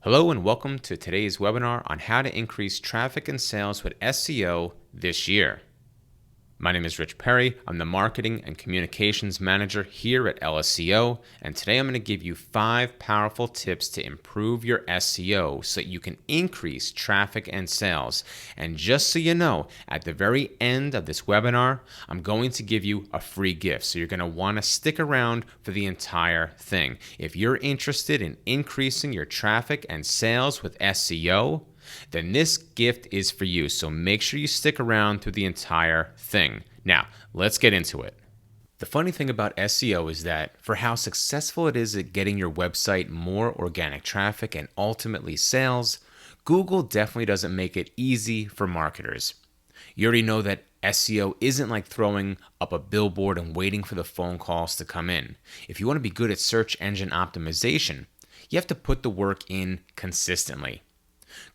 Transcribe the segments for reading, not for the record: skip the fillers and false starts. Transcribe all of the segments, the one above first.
Hello and welcome to today's webinar on how to increase traffic and sales with SEO this year. My name is Rich Perry. I'm the Marketing and Communications Manager here at LSEO, and today I'm going to give you 5 powerful tips to improve your SEO so that you can increase traffic and sales. And just so you know, at the very end of this webinar, I'm going to give you a free gift, so you're going to want to stick around for the entire thing. If you're interested in increasing your traffic and sales with SEO, then this gift is for you. So make sure you stick around through the entire thing. Now, let's get into it. The funny thing about SEO is that for how successful it is at getting your website more organic traffic and ultimately sales, Google definitely doesn't make it easy for marketers. You already know that SEO isn't like throwing up a billboard and waiting for the phone calls to come in. If you want to be good at search engine optimization, you have to put the work in consistently.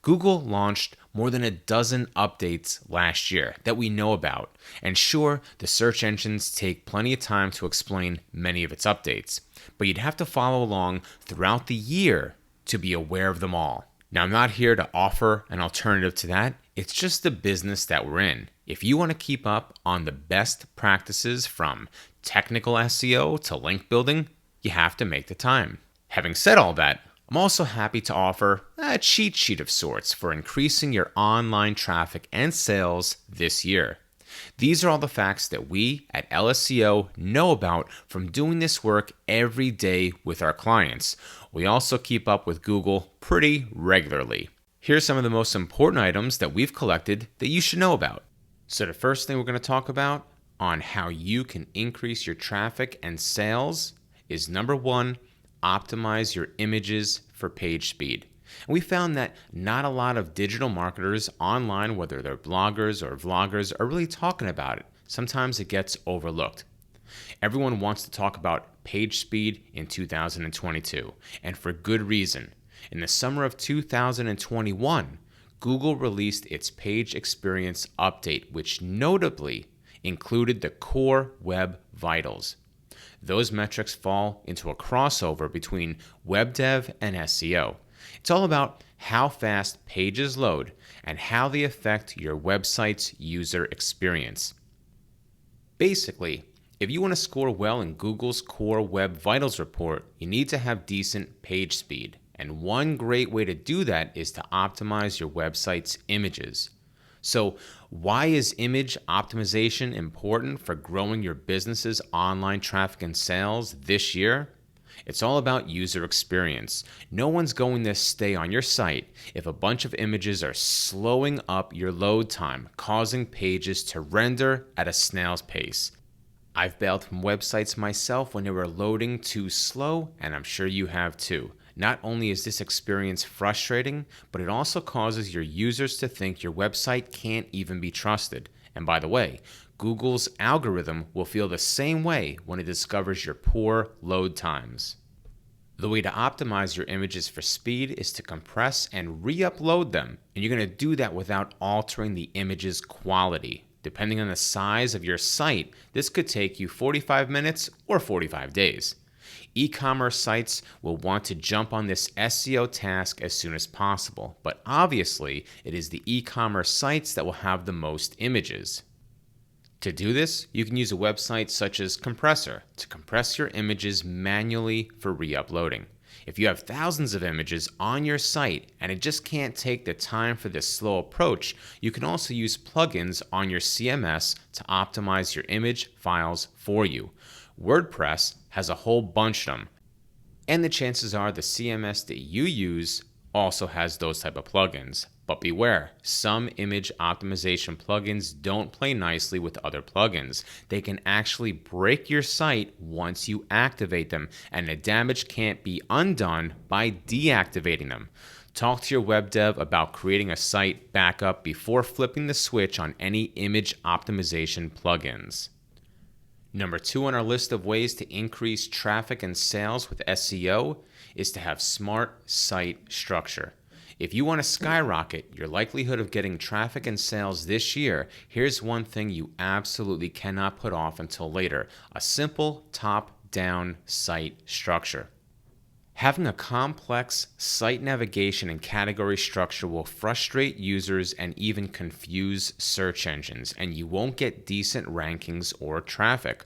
Google launched more than a dozen updates last year that we know about, and sure, the search engines take plenty of time to explain many of its updates, but you'd have to follow along throughout the year to be aware of them all. Now, I'm not here to offer an alternative to that. It's just the business that we're in. If you want to keep up on the best practices from technical SEO to link building, you have to make the time. Having said all that, I'm also happy to offer a cheat sheet of sorts for increasing your online traffic and sales this year. These are all the facts that we at LSEO know about from doing this work every day with our clients. We also keep up with Google pretty regularly. Here's some of the most important items that we've collected that you should know about. So the first thing we're going to talk about on how you can increase your traffic and sales is number 1, optimize your images for page speed. And we found that not a lot of digital marketers online, whether they're bloggers or vloggers, are really talking about it. Sometimes it gets overlooked. Everyone wants to talk about page speed in 2022, and for good reason. In the summer of 2021, Google released its page experience update, which notably included the core web vitals. Those metrics fall into a crossover between web dev and SEO. It's all about how fast pages load and how they affect your website's user experience. Basically, if you want to score well in Google's Core Web Vitals report, you need to have decent page speed. And one great way to do that is to optimize your website's images. So why is image optimization important for growing your business's online traffic and sales this year? It's all about user experience. No one's going to stay on your site if a bunch of images are slowing up your load time, causing pages to render at a snail's pace. I've bailed from websites myself when they were loading too slow, and I'm sure you have too. Not only is this experience frustrating, but it also causes your users to think your website can't even be trusted. And by the way, Google's algorithm will feel the same way when it discovers your poor load times. The way to optimize your images for speed is to compress and re-upload them, and you're going to do that without altering the image's quality. Depending on the size of your site, this could take you 45 minutes or 45 days. E-commerce sites will want to jump on this SEO task as soon as possible, but obviously it is the e-commerce sites that will have the most images. To do this, you can use a website such as Compressor to compress your images manually for re-uploading. If you have thousands of images on your site and it just can't take the time for this slow approach, you can also use plugins on your CMS to optimize your image files for you. WordPress has a whole bunch of them, and the chances are the CMS that you use also has those type of plugins. But beware, some image optimization plugins don't play nicely with other plugins. They can actually break your site once you activate them, and the damage can't be undone by deactivating them. Talk to your web dev about creating a site backup before flipping the switch on any image optimization plugins. Number 2 on our list of ways to increase traffic and sales with SEO is to have smart site structure. If you want to skyrocket your likelihood of getting traffic and sales this year, here's one thing you absolutely cannot put off until later: a simple top-down site structure. Having a complex site navigation and category structure will frustrate users and even confuse search engines, and you won't get decent rankings or traffic.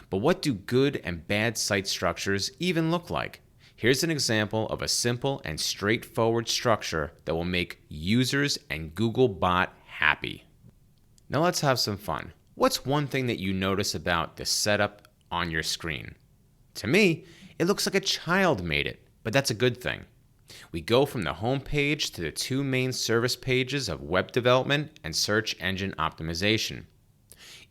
But what do good and bad site structures even look like? Here's an example of a simple and straightforward structure that will make users and Googlebot happy. Now let's have some fun. What's one thing that you notice about the setup on your screen? To me, it looks like a child made it, but that's a good thing. We go from the home page to the two main service pages of web development and search engine optimization.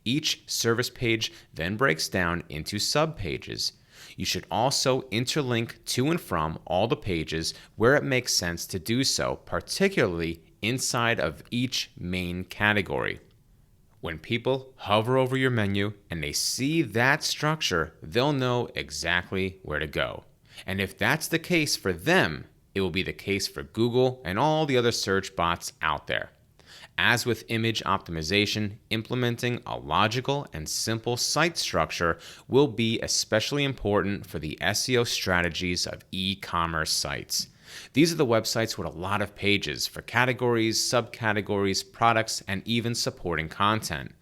Each service page then breaks down into subpages. You should also interlink to and from all the pages where it makes sense to do so, particularly inside of each main category. When people hover over your menu and they see that structure, they'll know exactly where to go. And if that's the case for them, it will be the case for Google and all the other search bots out there. As with image optimization, implementing a logical and simple site structure will be especially important for the SEO strategies of e-commerce sites. These are the websites with a lot of pages for categories, subcategories, products, and even supporting content.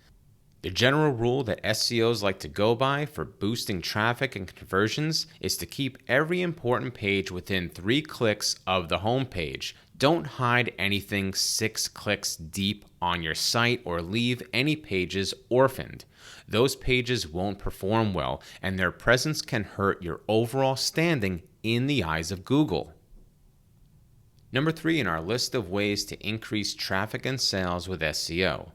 The general rule that SEOs like to go by for boosting traffic and conversions is to keep every important page within 3 clicks of the home page. Don't hide anything 6 clicks deep on your site or leave any pages orphaned. Those pages won't perform well, and their presence can hurt your overall standing in the eyes of Google. Number 3 in our list of ways to increase traffic and sales with SEO.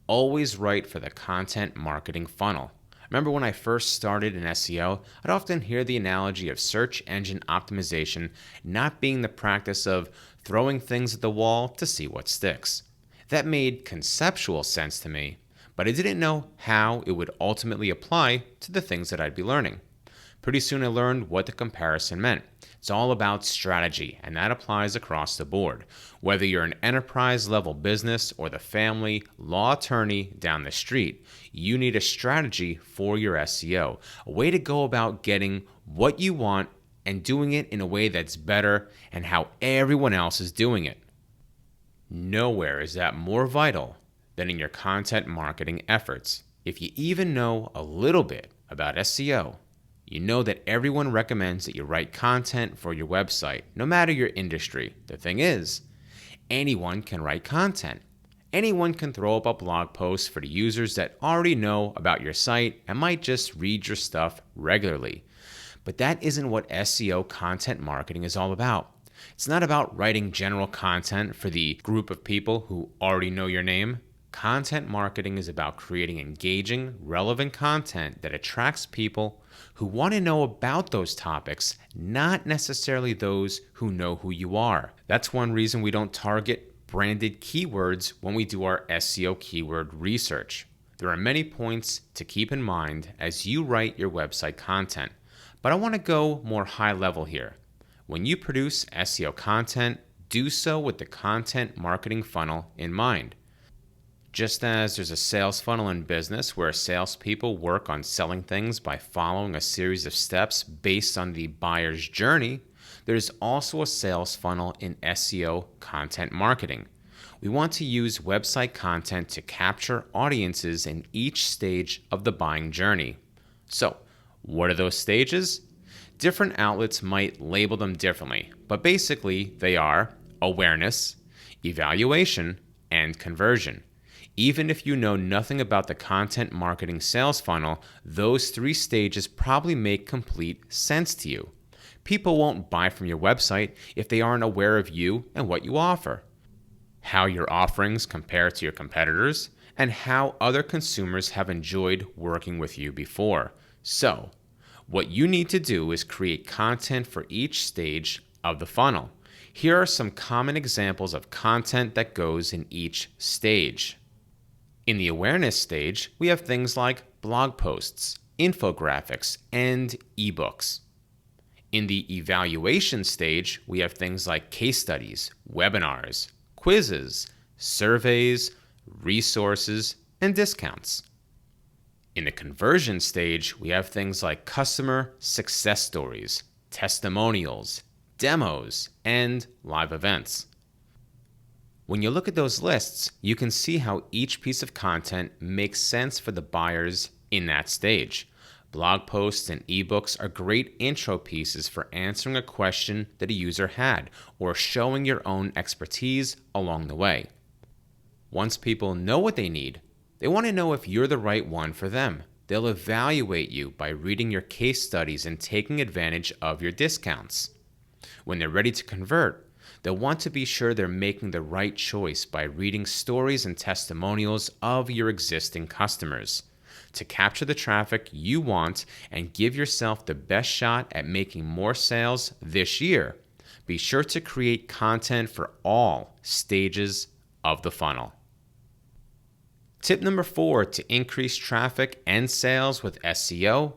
Always write for the content marketing funnel. Remember when I first started in SEO, I'd often hear the analogy of search engine optimization not being the practice of throwing things at the wall to see what sticks. That made conceptual sense to me, but I didn't know how it would ultimately apply to the things that I'd be learning. Pretty soon I learned what the comparison meant. It's all about strategy, and that applies across the board. Whether you're an enterprise-level business or the family law attorney down the street, you need a strategy for your SEO, a way to go about getting what you want and doing it in a way that's better and how everyone else is doing it. Nowhere is that more vital than in your content marketing efforts. If you even know a little bit about SEO, you know that everyone recommends that you write content for your website, no matter your industry. The thing is, anyone can write content. Anyone can throw up a blog post for the users that already know about your site and might just read your stuff regularly. But that isn't what SEO content marketing is all about. It's not about writing general content for the group of people who already know your name. Content marketing is about creating engaging, relevant content that attracts people who want to know about those topics, not necessarily those who know who you are. That's one reason we don't target branded keywords when we do our SEO keyword research. There are many points to keep in mind as you write your website content, but I want to go more high level here. When you produce SEO content, do so with the content marketing funnel in mind. Just as there's a sales funnel in business where salespeople work on selling things by following a series of steps based on the buyer's journey, there's also a sales funnel in SEO content marketing. We want to use website content to capture audiences in each stage of the buying journey. So, what are those stages? Different outlets might label them differently, but basically they are awareness, evaluation, and conversion. Even if you know nothing about the content marketing sales funnel, those 3 stages probably make complete sense to you. People won't buy from your website if they aren't aware of you and what you offer, how your offerings compare to your competitors, and how other consumers have enjoyed working with you before. So, what you need to do is create content for each stage of the funnel. Here are some common examples of content that goes in each stage. In the awareness stage, we have things like blog posts, infographics, and ebooks. In the evaluation stage, we have things like case studies, webinars, quizzes, surveys, resources, and discounts. In the conversion stage, we have things like customer success stories, testimonials, demos, and live events. When you look at those lists, you can see how each piece of content makes sense for the buyers in that stage. Blog posts and ebooks are great intro pieces for answering a question that a user had or showing your own expertise along the way. Once people know what they need, they want to know if you're the right one for them. They'll evaluate you by reading your case studies and taking advantage of your discounts. When they're ready to convert, they'll want to be sure they're making the right choice by reading stories and testimonials of your existing customers. To capture the traffic you want and give yourself the best shot at making more sales this year, be sure to create content for all stages of the funnel. Tip number 4 to increase traffic and sales with SEO,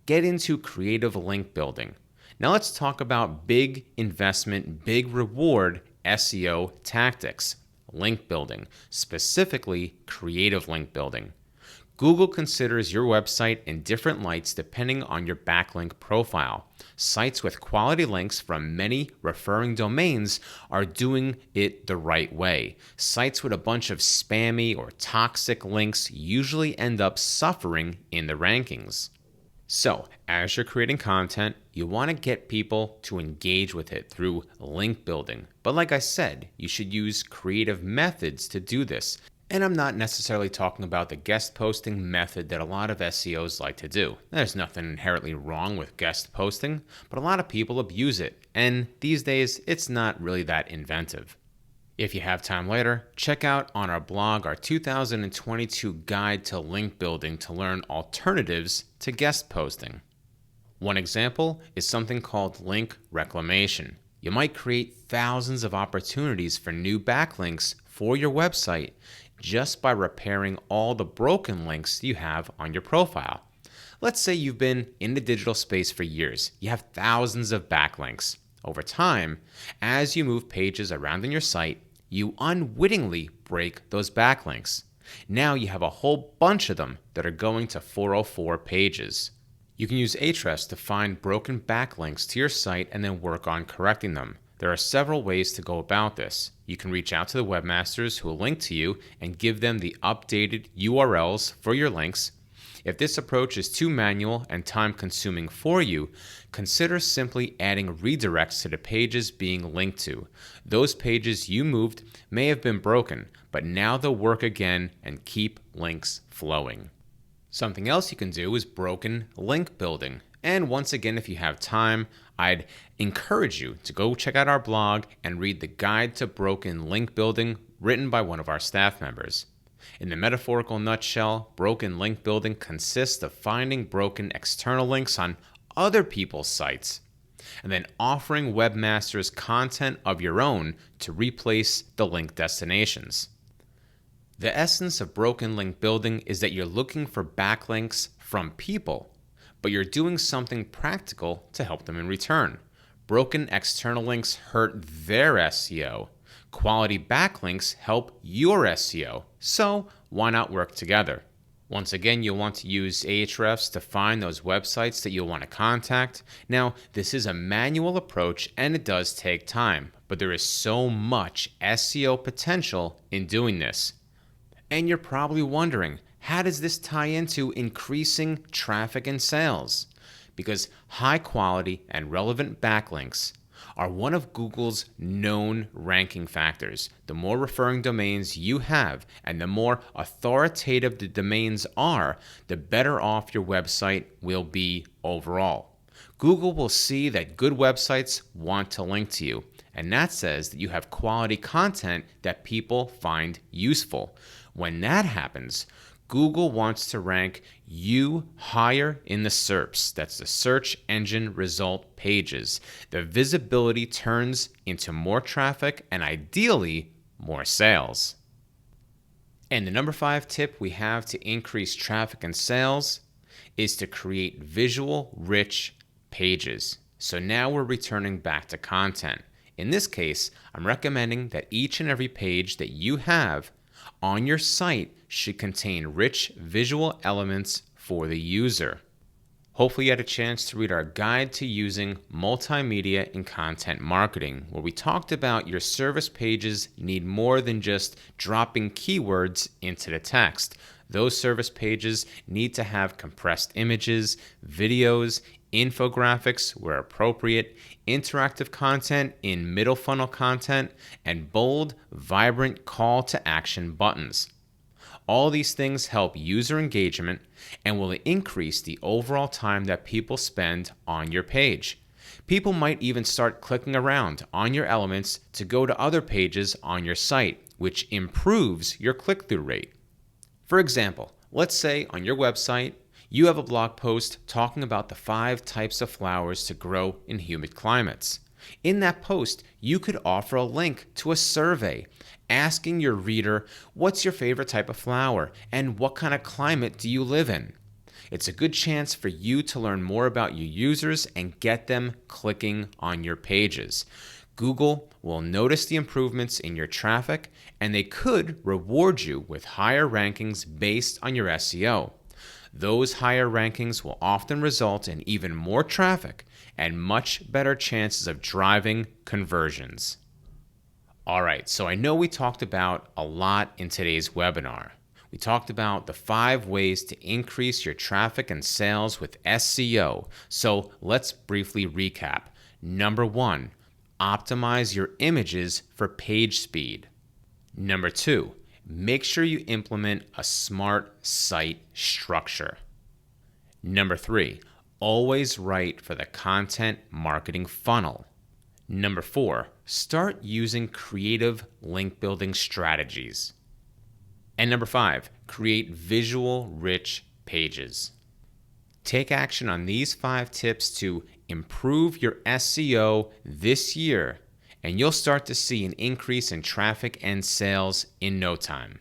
get into creative link building. Now let's talk about big investment, big reward SEO tactics, link building, specifically creative link building. Google considers your website in different lights depending on your backlink profile. Sites with quality links from many referring domains are doing it the right way. Sites with a bunch of spammy or toxic links usually end up suffering in the rankings. So, as you're creating content, you want to get people to engage with it through link building. But like I said, you should use creative methods to do this. And I'm not necessarily talking about the guest posting method that a lot of SEOs like to do. There's nothing inherently wrong with guest posting, but a lot of people abuse it. And these days, it's not really that inventive. If you have time later, check out on our blog our 2022 guide to link building to learn alternatives to guest posting. One example is something called link reclamation. You might create thousands of opportunities for new backlinks for your website just by repairing all the broken links you have on your profile. Let's say you've been in the digital space for years. You have thousands of backlinks. Over time, as you move pages around on your site, you unwittingly break those backlinks. Now you have a whole bunch of them that are going to 404 pages. You can use Ahrefs to find broken backlinks to your site and then work on correcting them. There are several ways to go about this. You can reach out to the webmasters who will link to you and give them the updated URLs for your links. If this approach is too manual and time-consuming for you, consider simply adding redirects to the pages being linked to. Those pages you moved may have been broken, but now they'll work again and keep links flowing. Something else you can do is broken link building. And once again, if you have time, I'd encourage you to go check out our blog and read the Guide to Broken Link Building written by one of our staff members. In the metaphorical nutshell, broken link building consists of finding broken external links on other people's sites and then offering webmasters content of your own to replace the link destinations. The essence of broken link building is that you're looking for backlinks from people, but you're doing something practical to help them in return. Broken external links hurt their SEO. Quality backlinks help your SEO. So why not work together? Once again, you'll want to use Ahrefs to find those websites that you'll want to contact. Now, this is a manual approach and it does take time, but there is so much SEO potential in doing this. And you're probably wondering, how does this tie into increasing traffic and sales? Because high quality and relevant backlinks are one of Google's known ranking factors. The more referring domains you have and the more authoritative the domains are, the better off your website will be overall. Google will see that good websites want to link to you, and that says that you have quality content that people find useful. When that happens, Google wants to rank you higher in the SERPs. That's the search engine result pages. The visibility turns into more traffic and ideally more sales. And the number 5 tip we have to increase traffic and sales is to create visual rich pages. So now we're returning back to content. In this case, I'm recommending that each and every page that you have on your site should contain rich visual elements for the user. Hopefully you had a chance to read our guide to using multimedia in content marketing, where we talked about your service pages need more than just dropping keywords into the text. Those service pages need to have compressed images, videos, infographics where appropriate, interactive content in middle funnel content, and bold, vibrant call to action buttons. All these things help user engagement and will increase the overall time that people spend on your page. People might even start clicking around on your elements to go to other pages on your site, which improves your click-through rate. For example, let's say on your website, you have a blog post talking about the 5 types of flowers to grow in humid climates. In that post, you could offer a link to a survey asking your reader, what's your favorite type of flower and what kind of climate do you live in? It's a good chance for you to learn more about your users and get them clicking on your pages. Google will notice the improvements in your traffic, and they could reward you with higher rankings based on your SEO. Those higher rankings will often result in even more traffic and much better chances of driving conversions. All right, so I know we talked about a lot in today's webinar. We talked about the 5 ways to increase your traffic and sales with SEO. So let's briefly recap. Number 1, optimize your images for page speed. Number 2, make sure you implement a smart site structure. Number 3, always write for the content marketing funnel. Number 4, start using creative link building strategies. And number 5, create visual rich pages. Take action on these 5 tips to improve your SEO this year, and you'll start to see an increase in traffic and sales in no time.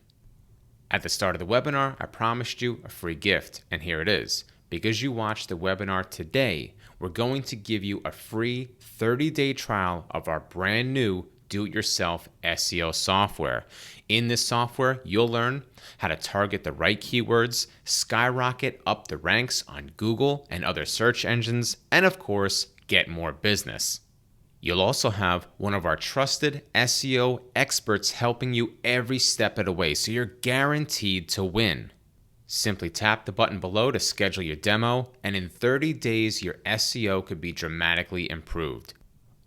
At the start of the webinar, I promised you a free gift, and here it is. Because you watched the webinar today, we're going to give you a free 30-day trial of our brand new do-it-yourself SEO software. In this software, you'll learn how to target the right keywords, skyrocket up the ranks on Google and other search engines, and of course, get more business. You'll also have one of our trusted SEO experts helping you every step of the way, so you're guaranteed to win. Simply tap the button below to schedule your demo, and in 30 days, your SEO could be dramatically improved.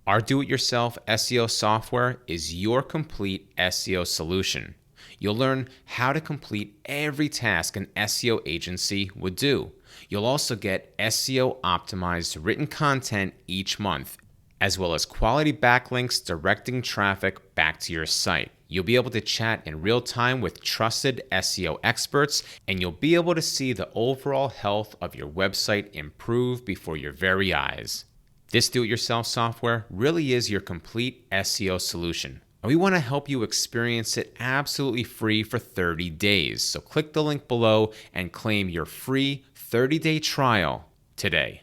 Our do-it-yourself SEO software is your complete SEO solution. You'll learn how to complete every task an SEO agency would do. You'll also get SEO optimized written content each month, as well as quality backlinks directing traffic back to your site. You'll be able to chat in real time with trusted SEO experts, and you'll be able to see the overall health of your website improve before your very eyes. This do-it-yourself software really is your complete SEO solution, and we want to help you experience it absolutely free for 30 days. So click the link below and claim your free 30-day trial today.